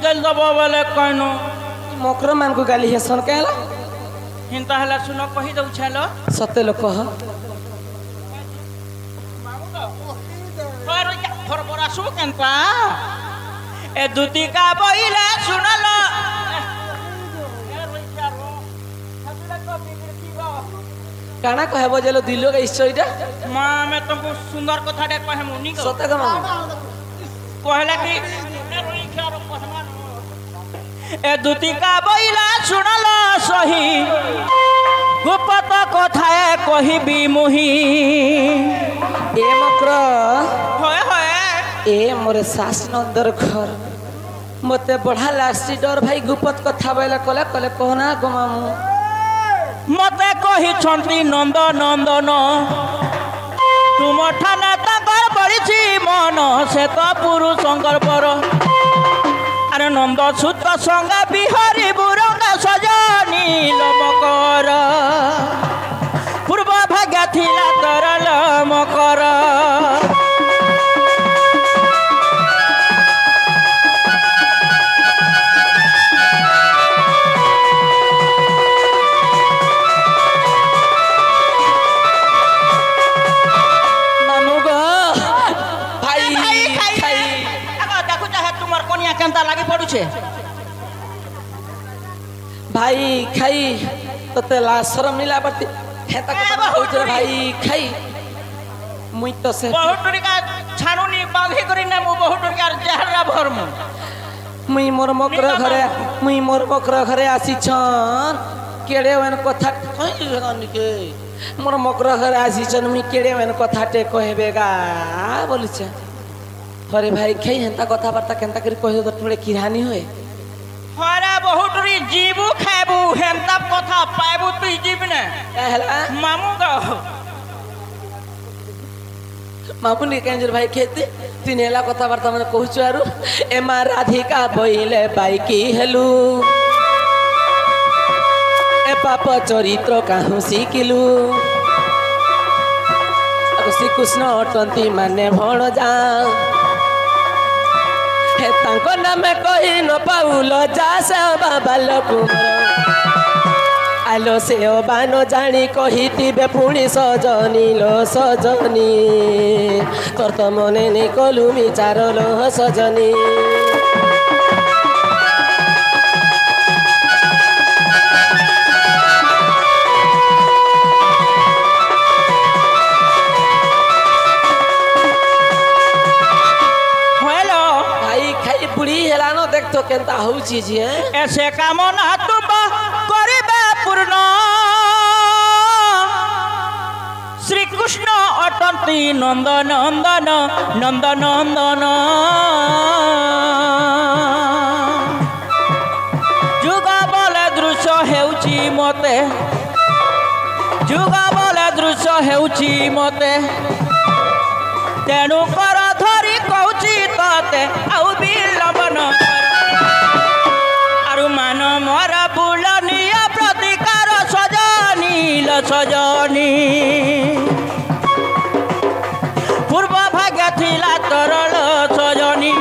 गाल दबो बोले कहनो मकर मान को गाली हेसन कहला हिंता हला सुनो कहि दउ छलो सत्य लोक कह फर बरा सु केनपा ए दुती का बइला सुनलो काना कहबो जेलो दिलो के इच्छा मां मैं तुमको सुंदर कथा दे कहे मुनी को सत्य का कहला कि ए दुती का बइला सुनलो सही गुप्त कथाए कहिबी मुही ए मकर होय होय ए मोरे सास नंदर घर मते बढ़ा लासी डर भाई गुप्त कथा बैला कले कले कहना गमामु मते कहि छंती नंद नंदन तुम ठाना ताकर पड़िछि मन से तो पुरुषंकर पर अरे नंद सुत संगा बिहारी बुरंगा सजनी लमकर पूर्व भाग्य थिला तरल मकर केनता लागी पडुछे भाई खाई तते ला शरम मिला बरती हेता को होत भाई खाई मुई तो से बहुत टरिका छानुनी बांधी करी ना मु बहुत टरिका जहरा भरमु मुई मोर मकर घरे आसी छन केड़े वन कथा कहि के मोर मकर घरे आसी छन मुई केड़े वन कथा टे कहबेगा बोली छ अरे भाई खाई हेंता कथा बार्ता केनता करी कहि तो थोड़े किरानी होए हरा बहुत री जीवु खाबु हेंता कथा पाबु तु जीव ने कहला मामू ग मामू ने कंजर भाई खेती तिनेला कथा बार्ता माने कहछु आरु एमा राधिका बइले बाइकी हेलु ए पाप चरित्र काहू सिकिलु श्री कृष्ण अटंती माने भण जा हे तांको नामे कहि न पाउल जा से बाबा लकुमार आलो से बानो जानी कहितिबे पुणी सजनी लो सजनी तोर तो मने नहीं कलु विचार लो सजनी तो केनता हो चीज है ऐसे कामना तुम करिबे पूर्ण श्री कृष्ण अटंती नंद नंदन नंद नंदन जुगा बोले दृश्य हेउची मते जुगा बोले दृश्य हेउची मते तेणु कर धरी कहूची तते आउ बिलंबन मान मोर बुलनिया प्रतिकार सजनी ल सजनी पूर्व भाग्य थिला तरल सजनी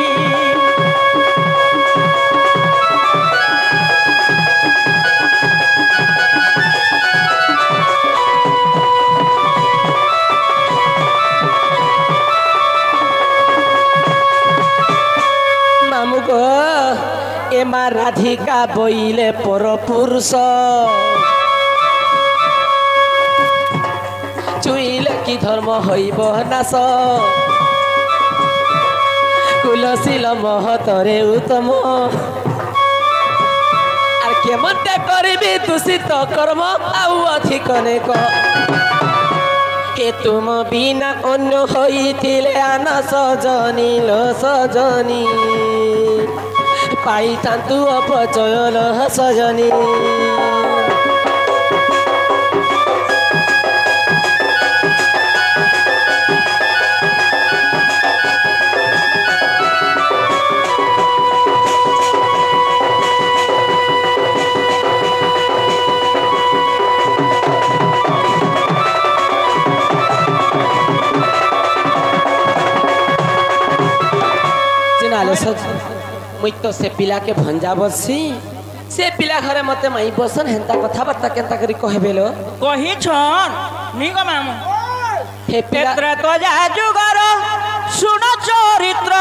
मामू को एमा राधिका बइले पर पुरुष चुइले कि धर्म हईब नाश कुलशील महतरे उत्तम आर केमते करबी दूषित कर्म आउ अधिक नेक के तुम बिना अन्य होइतिले आन सजनी लो सजनी पाई तांतु अपचय लो सजनी मुई तो से पिला के भंजा बसी से पिला घरे मते माई बसन हेंता कथाबार्ता केंता करी कहबे लो कही छन नी ग मामू हे पिला क्षेत्र तो जा जुगर सुन चरित्र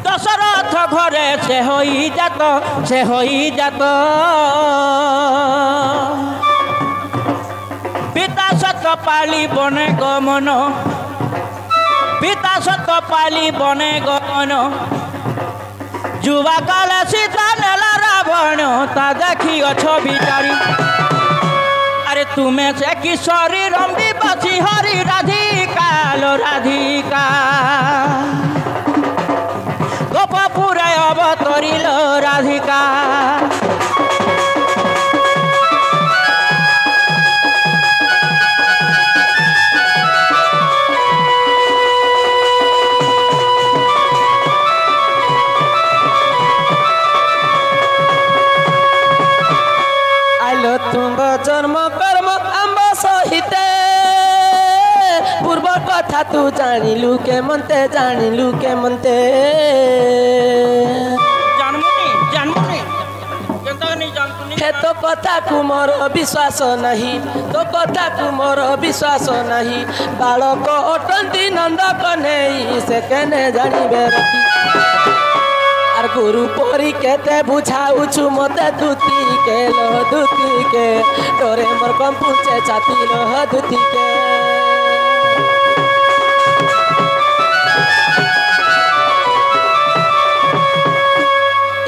दशरथ घरे से होई जात पिता सत पाली बने गमन पिता सत पाली बने गमन जुवा काले सीता नेला रावण ता देखी अछो बिचारी अरे तुम्हें से किशोरी रंबी बसी हरी राधिका लो राधिका गोपपुर अवतरिल राधिका तुंग जन्म कर्म आंब सहिते पूर्व कथा तू जानिलु के मनते जानमुनी केनता नहीं जानतुनी हे तो कथा को मोर विश्वास नहीं तो कथा को मोर विश्वास नहीं बालक अटंती नंद कन्हई से केने जानिबे रखी आर गुरु परी केते बुझाउछु मते दुती के तोरे मोर कम पूछे छाती लो दुती के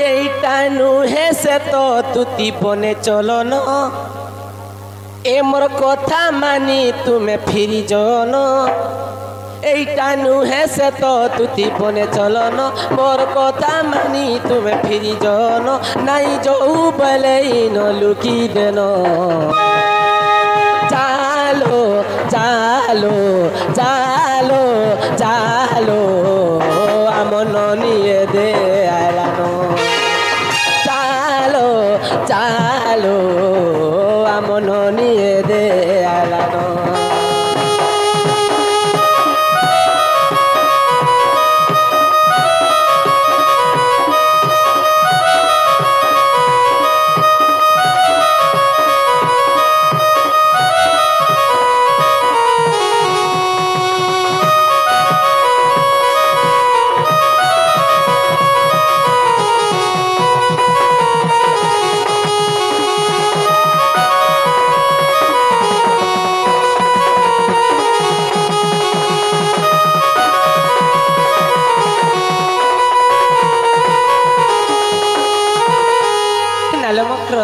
एटा नुहे से तो तुती बने चलो न ए मोर कथा मानी तुम्हें फिरी जन এইটা নুহে সে তো তুতি বনে চলন মোর কথা মানি তুমি ফিরি জন নাই যাও বলে ন লুকি দেন চালো চালো চালো চালো আমন নিয়ে দে আলানো চালো চালো আমন নিয়ে দে আলানো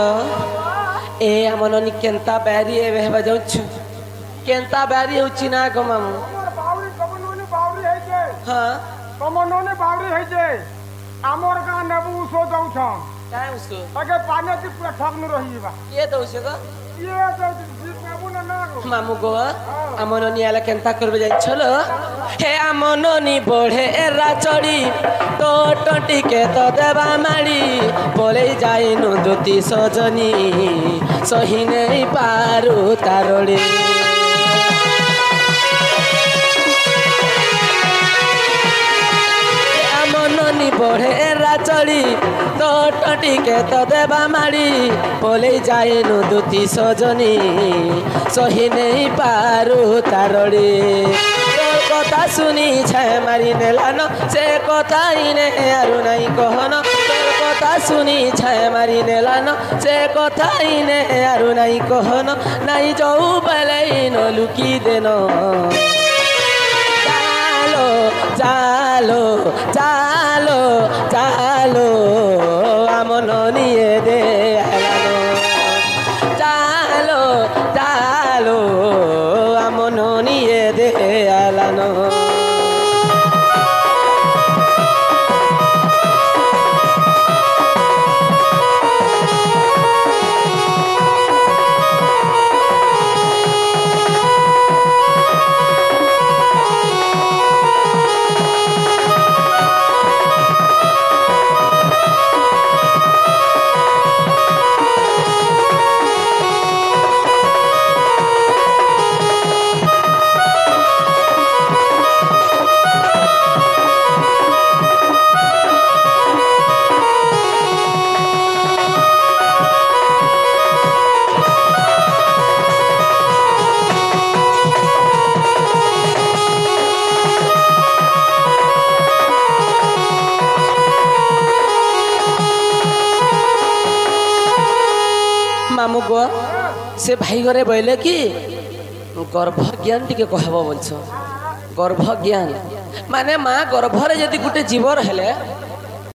ए हमन केंता बैरी ए बेहबा जाउछु केंता बैरी होछि ना गो मामू हमर बावरी कमनोने बावरी है जे हां कमनोने बावरी है जे हमर गां नेबू सो दउ छ काय उसको अगे पानी की पूरा ठग न रही बा के दउसे गो ये तो नेबू ना गो मामू गो हमन नियाला केंता करबे जाई छलो हे हमन नि बढ़े एरा चढ़ी तो टटी के तो देवा माड़ी बोले जाई नु दुती सजनी सही नहीं पारू तारड़ी मननी बढ़े एरा चढ़ी तो टटी के तो देवा माड़ी बोले जाए नु दुती सजनी सही नहीं पारू तारड़ी कथा सुनी छाए मारी नेलान से कथा इने आरु नहीं कहन तोर कथा सुनी छाए मारी नेलान से कथा इने आरु नहीं कहन नहीं जाऊ बेले न लुकी देन चालो चालो चालो আমন নিয়ে দে আলানো চালো চালো আমন নিয়ে দে আলানো पुआ से भाई घरे बोले कि गर्भ ज्ञान टिके कहब बोलछ गर्भ ज्ञान माने माँ गर्भरे यदि गोटे जीव रहे